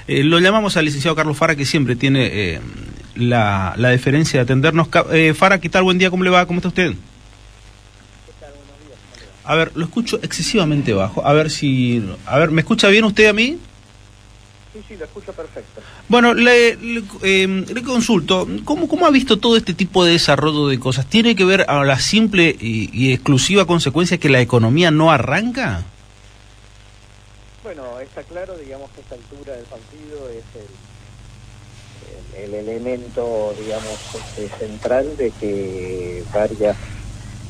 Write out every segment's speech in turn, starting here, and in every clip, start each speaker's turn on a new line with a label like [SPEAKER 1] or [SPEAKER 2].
[SPEAKER 1] Lo llamamos al licenciado Carlos Fara, que siempre tiene la deferencia de atendernos. Fara, ¿qué tal? Buen día, ¿cómo le va? ¿Cómo está usted?
[SPEAKER 2] ¿Qué tal? Buenos días.
[SPEAKER 1] A ver, lo escucho excesivamente bajo. A ver, ¿me escucha bien usted a mí?
[SPEAKER 2] Sí, lo escucho perfecto.
[SPEAKER 1] Bueno, le consulto, ¿cómo ha visto todo este tipo de desarrollo de cosas? ¿Tiene que ver a la simple y exclusiva consecuencia que la economía no arranca?
[SPEAKER 2] Bueno, está claro, digamos, que a esta altura del partido es el elemento, digamos, central de que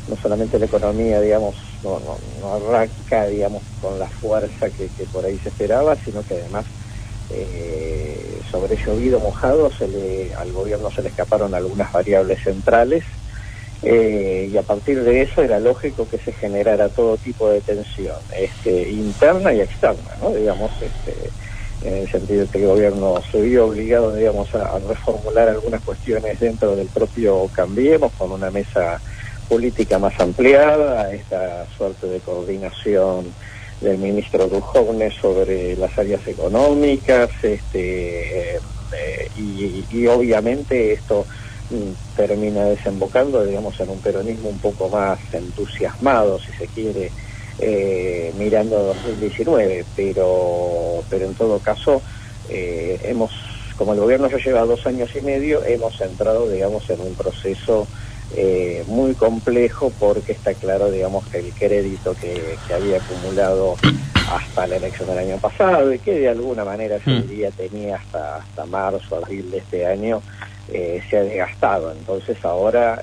[SPEAKER 2] no solamente la economía, digamos, no arranca, digamos, con la fuerza que por ahí se esperaba, sino que además sobre llovido mojado al gobierno se le escaparon algunas variables centrales, y a partir de eso era lógico que se generara todo tipo de tensión, interna y externa, ¿no? Digamos, en el sentido de que el gobierno se vio obligado, digamos, a reformular algunas cuestiones dentro del propio Cambiemos, con una mesa política más ampliada, esta suerte de coordinación del ministro Duhovne sobre las áreas económicas, y obviamente esto termina desembocando, digamos, en un peronismo un poco más entusiasmado, si se quiere, mirando a 2019, pero en todo caso como el gobierno ya lleva 2 años y medio, hemos entrado, digamos, en un proceso muy complejo, porque está claro, digamos, que el crédito que había acumulado hasta la elección del año pasado, y que de alguna manera yo diría tenía hasta marzo, abril de este año, se ha desgastado. Entonces ahora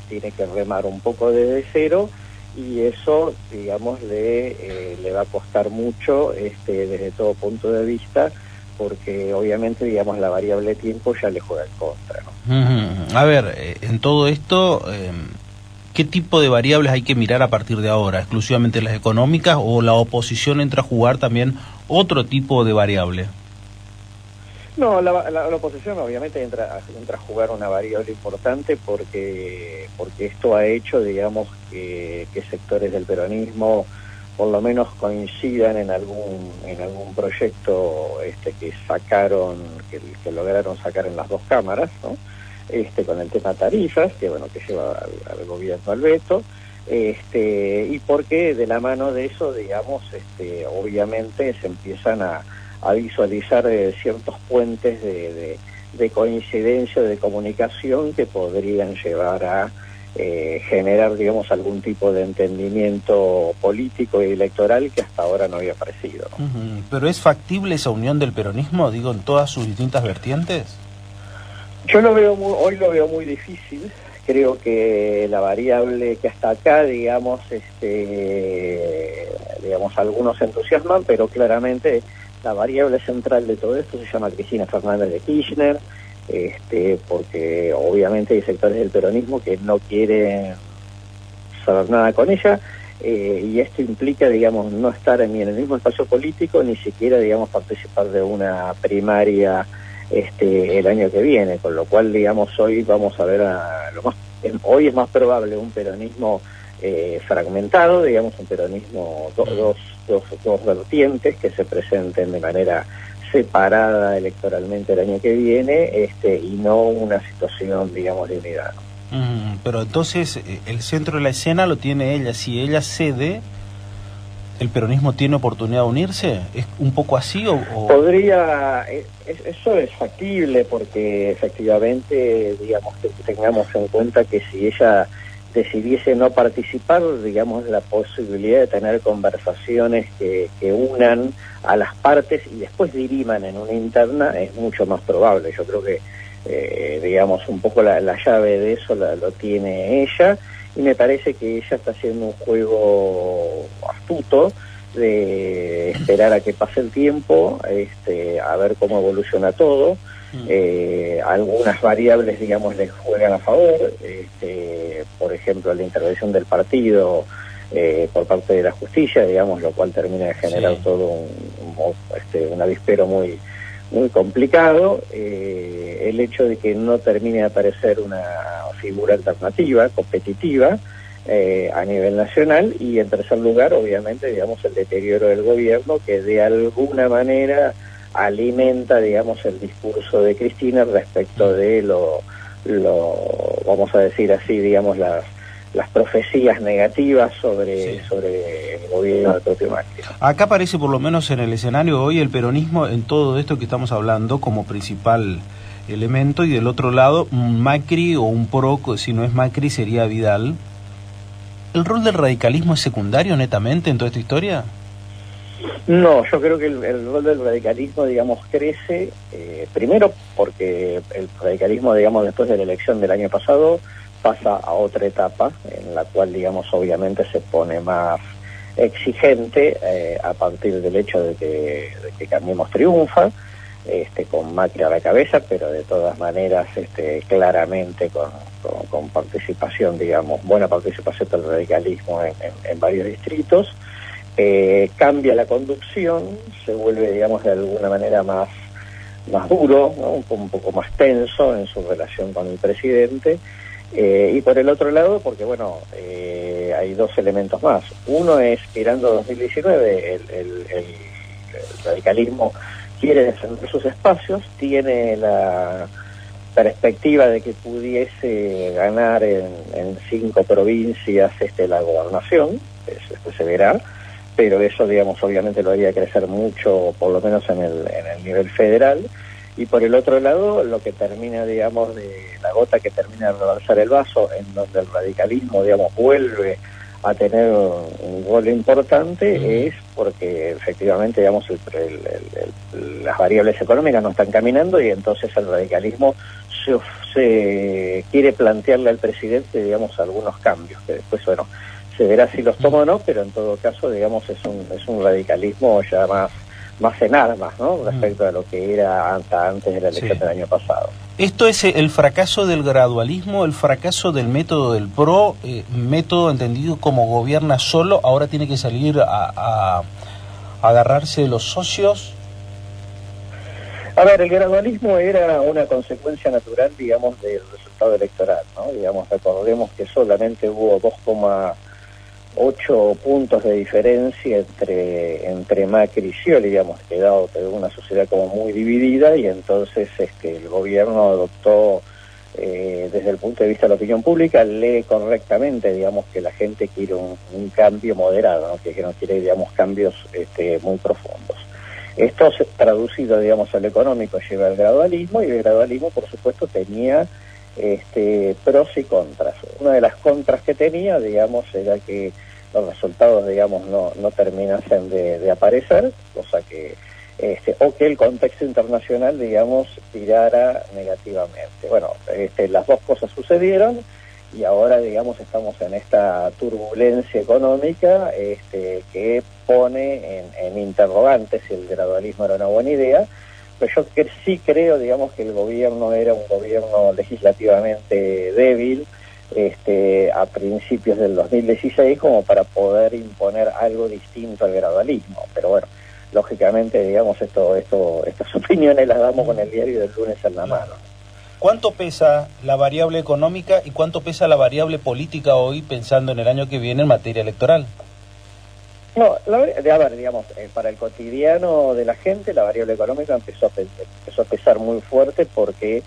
[SPEAKER 2] tiene que remar un poco desde cero, y eso, digamos, le va a costar mucho desde todo punto de vista, porque obviamente, digamos, la variable tiempo ya le juega en contra, ¿no?
[SPEAKER 1] A ver, en todo esto, ¿qué tipo de variables hay que mirar a partir de ahora? ¿Exclusivamente las económicas, o la oposición entra a jugar también otro tipo de variable?
[SPEAKER 2] No, la oposición obviamente entra a jugar una variable importante, porque esto ha hecho, digamos, que sectores del peronismo por lo menos coincidan en algún proyecto que lograron sacar en las 2 cámaras, ¿no? Con el tema tarifas, que bueno, que lleva al gobierno al veto, y porque de la mano de eso, digamos, obviamente se empiezan a visualizar ciertos puentes de coincidencia, de comunicación, que podrían llevar a generar, digamos, algún tipo de entendimiento político y electoral que hasta ahora no había aparecido, ¿no?
[SPEAKER 1] ¿Pero es factible esa unión del peronismo, digo, en todas sus distintas vertientes?
[SPEAKER 2] Yo hoy lo veo muy difícil. Creo que la variable que hasta acá, digamos, algunos se entusiasman, pero claramente la variable central de todo esto se llama Cristina Fernández de Kirchner, porque obviamente hay sectores del peronismo que no quieren saber nada con ella, y esto implica, digamos, no estar ni en el mismo espacio político, ni siquiera, digamos, participar de una primaria el año que viene, con lo cual, digamos, hoy vamos a ver hoy es más probable un peronismo fragmentado, digamos, un peronismo, dos vertientes que se presenten de manera separada electoralmente el año que viene, y no una situación, digamos, de unidad, ¿no?
[SPEAKER 1] Pero entonces el centro de la escena lo tiene ella. Si ella cede, ¿el peronismo tiene oportunidad de unirse? ¿Es un poco así o...?
[SPEAKER 2] Podría, eso es factible, porque efectivamente, digamos, que tengamos en cuenta que si ella decidiese no participar, digamos, la posibilidad de tener conversaciones que unan a las partes y después diriman en una interna es mucho más probable. Yo creo que, digamos, un poco la llave de eso lo tiene ella, y me parece que ella está haciendo un juego astuto de esperar a que pase el tiempo, a ver cómo evoluciona todo. Algunas variables, digamos, les juegan a favor, por ejemplo, la intervención del partido por parte de la justicia, digamos, lo cual termina de generar todo un avispero muy complicado. El hecho de que no termine de aparecer una figura alternativa, competitiva, a nivel nacional, y en tercer lugar, obviamente, digamos, el deterioro del gobierno, que de alguna manera alimenta, digamos, el discurso de Cristina respecto de vamos a decir así, digamos, las profecías negativas sobre el gobierno del propio Macri.
[SPEAKER 1] Acá aparece, por lo menos en el escenario hoy, el peronismo en todo esto que estamos hablando como principal elemento, y del otro lado un Macri o un PRO, si no es Macri sería Vidal. ¿El rol del radicalismo es secundario netamente en toda esta historia?
[SPEAKER 2] No, yo creo que el rol del radicalismo, digamos, crece, primero porque el radicalismo, digamos, después de la elección del año pasado, pasa a otra etapa, en la cual, digamos, obviamente se pone más exigente a partir del hecho de que Cambiemos triunfa, con Macri a la cabeza, pero de todas maneras claramente con participación, digamos, buena participación del radicalismo en varios distritos. Cambia la conducción, se vuelve, digamos, de alguna manera más duro, ¿no? Un poco más tenso en su relación con el presidente. Y por el otro lado, porque bueno, hay dos elementos más. Uno es, mirando 2019, el radicalismo quiere defender sus espacios, tiene la perspectiva de que pudiese ganar en 5 provincias la gobernación, eso se verá, pero eso, digamos, obviamente lo haría crecer mucho, por lo menos en el nivel federal. Y por el otro lado, lo que termina, digamos, de la gota que termina de rebalsar el vaso, en donde el radicalismo, digamos, vuelve a tener un gol importante, es porque efectivamente, digamos, las variables económicas no están caminando, y entonces el radicalismo se quiere plantearle al presidente, digamos, algunos cambios, que después, bueno, se verá si los toma o no, pero en todo caso, digamos, es un radicalismo ya más en armas, ¿no? Respecto a lo que era antes de la elección del año pasado.
[SPEAKER 1] ¿Esto es el fracaso del gradualismo, el fracaso del método del PRO, método entendido como gobierna solo, ahora tiene que salir a agarrarse de los socios?
[SPEAKER 2] A ver, el gradualismo era una consecuencia natural, digamos, del resultado electoral, ¿no? Digamos, recordemos que solamente hubo 2,8 puntos de diferencia entre Macri y Scioli, digamos, quedó una sociedad como muy dividida, y entonces el gobierno adoptó, desde el punto de vista de la opinión pública, lee correctamente, digamos, que la gente quiere un cambio moderado, ¿no? Que no quiere, digamos, cambios muy profundos. Esto traducido, digamos, al económico lleva al gradualismo, y el gradualismo, por supuesto, tenía pros y contras. Una de las contras que tenía, digamos, era que los resultados, digamos, no terminasen de aparecer, cosa que o que el contexto internacional, digamos, tirara negativamente. Bueno, las dos cosas sucedieron, y ahora, digamos, estamos en esta turbulencia económica que pone en interrogantes si el gradualismo era una buena idea. Pero yo sí creo, digamos, que el gobierno era un gobierno legislativamente débil a principios del 2016 como para poder imponer algo distinto al gradualismo. Pero bueno, lógicamente, digamos, estas opiniones las damos con el diario del lunes en la mano.
[SPEAKER 1] ¿Cuánto pesa la variable económica y cuánto pesa la variable política hoy, pensando en el año que viene en materia electoral?
[SPEAKER 2] No, a ver, digamos, para el cotidiano de la gente, la variable económica empezó a pesar muy fuerte, porque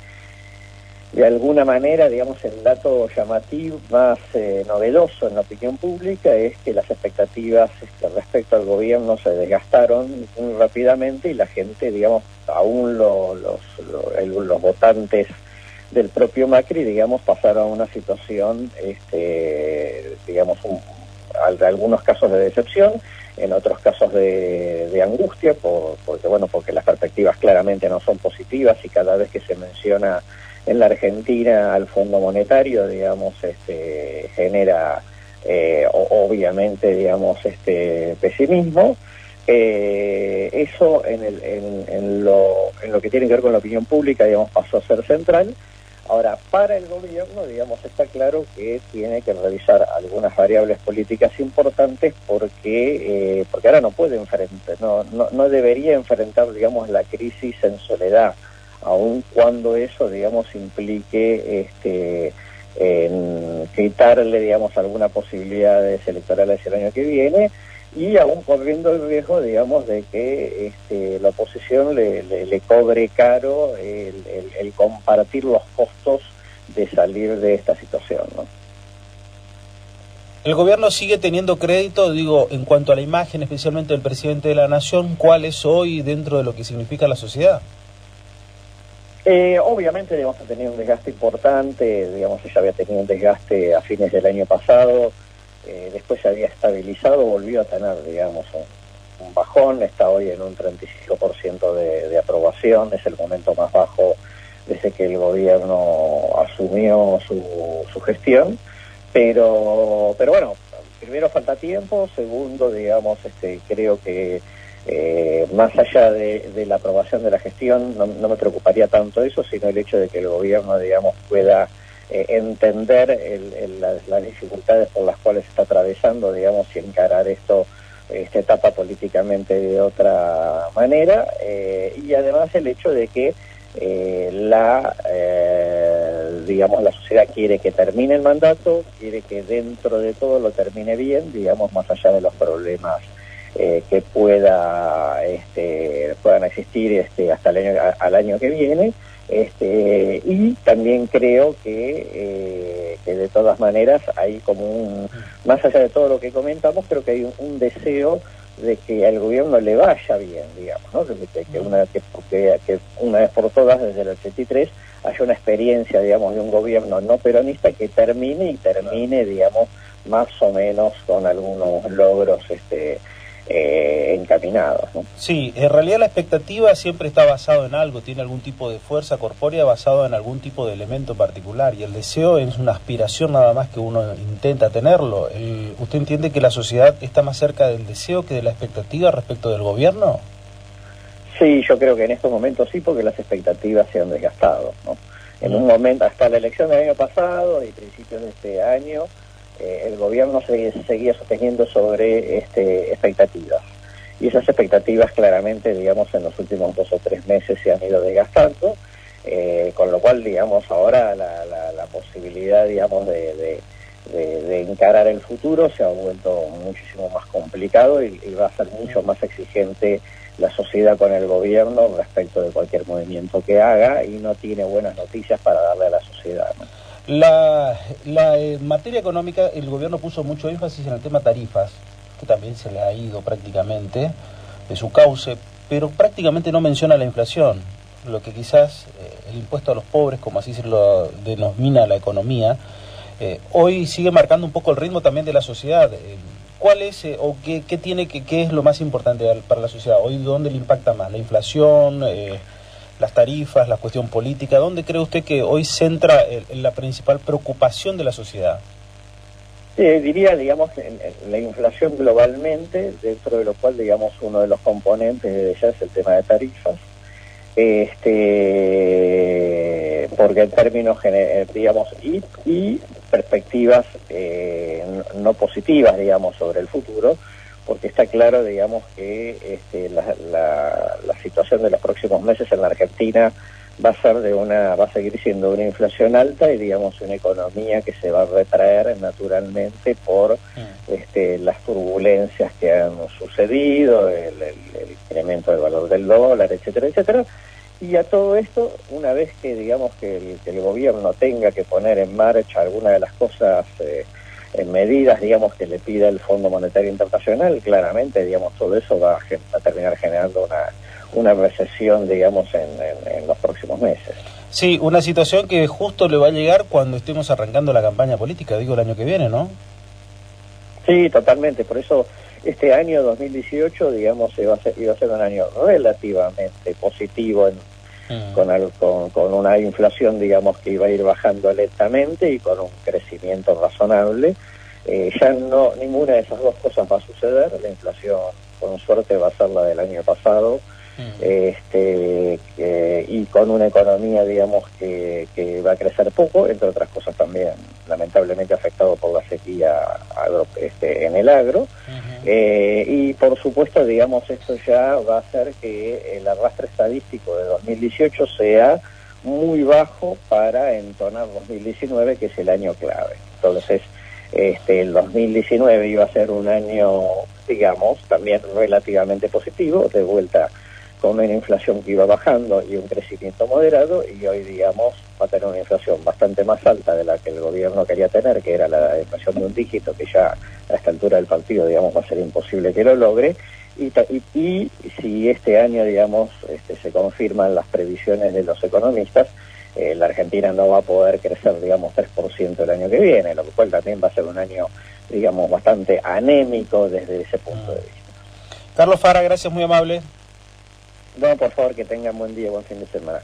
[SPEAKER 2] de alguna manera, digamos, el dato llamativo más novedoso en la opinión pública es que las expectativas respecto al gobierno se desgastaron muy rápidamente, y la gente, digamos, aún los votantes del propio Macri, digamos, pasaron a una situación, digamos, algunos casos de decepción, en otros casos de angustia, porque las perspectivas claramente no son positivas, y cada vez que se menciona en la Argentina al Fondo Monetario, digamos, genera obviamente, digamos, pesimismo. Eso en lo que tiene que ver con la opinión pública, digamos, pasó a ser central. Ahora, para el gobierno, digamos, está claro que tiene que revisar algunas variables políticas importantes, porque ahora no puede no debería enfrentar, digamos, la crisis en soledad, aun cuando eso, digamos, implique en quitarle, digamos, algunas posibilidades electorales el año que viene. y aún corriendo el riesgo, digamos, de que la oposición le cobre caro el compartir los costos de salir de esta situación, ¿no?
[SPEAKER 1] ¿El gobierno sigue teniendo crédito, digo, en cuanto a la imagen, especialmente del presidente de la Nación? ¿Cuál es hoy dentro de lo que significa la sociedad?
[SPEAKER 2] Obviamente, digamos, ha tenido un desgaste importante, digamos, ella había tenido un desgaste a fines del año pasado, después se había estabilizado, volvió a tener, digamos, un bajón, está hoy en un 35% de aprobación, es el momento más bajo desde que el gobierno asumió su gestión, pero bueno, primero falta tiempo, segundo, digamos, creo que más allá de la aprobación de la gestión, no me preocuparía tanto eso, sino el hecho de que el gobierno, digamos, pueda entender las dificultades por las cuales está atravesando, digamos, y encarar esta etapa políticamente de otra manera, y además el hecho de que digamos, la sociedad quiere que termine el mandato, quiere que dentro de todo lo termine bien, digamos, más allá de los problemas que puedan existir hasta al año que viene, y también creo que de todas maneras hay como más allá de todo lo que comentamos, creo que hay un deseo de que al gobierno le vaya bien, digamos, ¿no? Que una vez por todas, desde el 83, haya una experiencia, digamos, de un gobierno no peronista que termine, digamos, más o menos con algunos logros encaminados, ¿no?
[SPEAKER 1] Sí, en realidad la expectativa siempre está basado en algo, tiene algún tipo de fuerza corpórea basado en algún tipo de elemento particular, y el deseo es una aspiración nada más que uno intenta tenerlo. ¿Usted entiende que la sociedad está más cerca del deseo que de la expectativa respecto del gobierno?
[SPEAKER 2] Sí, yo creo que en estos momentos sí, porque las expectativas se han desgastado, ¿no? En un momento, hasta la elección del año pasado y principios de este año, el gobierno seguía sosteniendo sobre expectativas. Y esas expectativas claramente, digamos, en los últimos 2 o 3 meses se han ido desgastando, con lo cual, digamos, ahora la posibilidad, digamos, de encarar el futuro se ha vuelto muchísimo más complicado y va a ser mucho más exigente la sociedad con el gobierno respecto de cualquier movimiento que haga, y no tiene buenas noticias para darle a la sociedad, ¿no?
[SPEAKER 1] En materia económica, el gobierno puso mucho énfasis en el tema tarifas, que también se le ha ido prácticamente de su cauce, pero prácticamente no menciona la inflación, lo que quizás el impuesto a los pobres, como así se lo denomina la economía, hoy sigue marcando un poco el ritmo también de la sociedad. ¿Cuál es o qué es lo más importante para la sociedad? Hoy, ¿dónde le impacta más? ¿La inflación, las tarifas, la cuestión política? ¿Dónde cree usted que hoy centra la principal preocupación de la sociedad?
[SPEAKER 2] Diría, digamos, en la inflación globalmente, dentro de lo cual, digamos, uno de los componentes de ella es el tema de tarifas, porque en términos, digamos, y perspectivas no positivas, digamos, sobre el futuro, porque está claro, digamos, que la situación de los próximos meses en la Argentina va a seguir siendo una inflación alta y, digamos, una economía que se va a retraer naturalmente por las turbulencias que han sucedido, el incremento del valor del dólar, etcétera, etcétera. Y a todo esto, una vez que, digamos, que el gobierno tenga que poner en marcha alguna de las cosas, en medidas, digamos, que le pida el Fondo Monetario Internacional, claramente, digamos, todo eso va a terminar generando una recesión, digamos, en los próximos meses.
[SPEAKER 1] Sí, una situación que justo le va a llegar cuando estemos arrancando la campaña política, digo, el año que viene, ¿no?
[SPEAKER 2] Sí, totalmente. Por eso este año 2018, digamos, iba a ser un año relativamente positivo con una inflación, digamos, que iba a ir bajando lentamente y con un crecimiento razonable. Ya ninguna de esas dos cosas va a suceder. La inflación, con suerte, va a ser la del año pasado, y con una economía, digamos, que va a crecer poco, entre otras cosas también lamentablemente afectado por la sequía en el agro. Y por supuesto, digamos, esto ya va a hacer que el arrastre estadístico de 2018 sea muy bajo para entonar 2019, que es el año clave. Entonces, el 2019 iba a ser un año, digamos, también relativamente positivo, de vuelta con una inflación que iba bajando y un crecimiento moderado, y hoy, digamos, va a tener una inflación bastante más alta de la que el gobierno quería tener, que era la inflación de un dígito, que ya a esta altura del partido, digamos, va a ser imposible que lo logre. Y si este año, digamos, se confirman las previsiones de los economistas, la Argentina no va a poder crecer, digamos, 3% el año que viene, lo cual también va a ser un año, digamos, bastante anémico desde ese punto de vista.
[SPEAKER 1] Carlos Fara, gracias, muy amable.
[SPEAKER 2] No, por favor, que tengan buen día, buen fin de semana.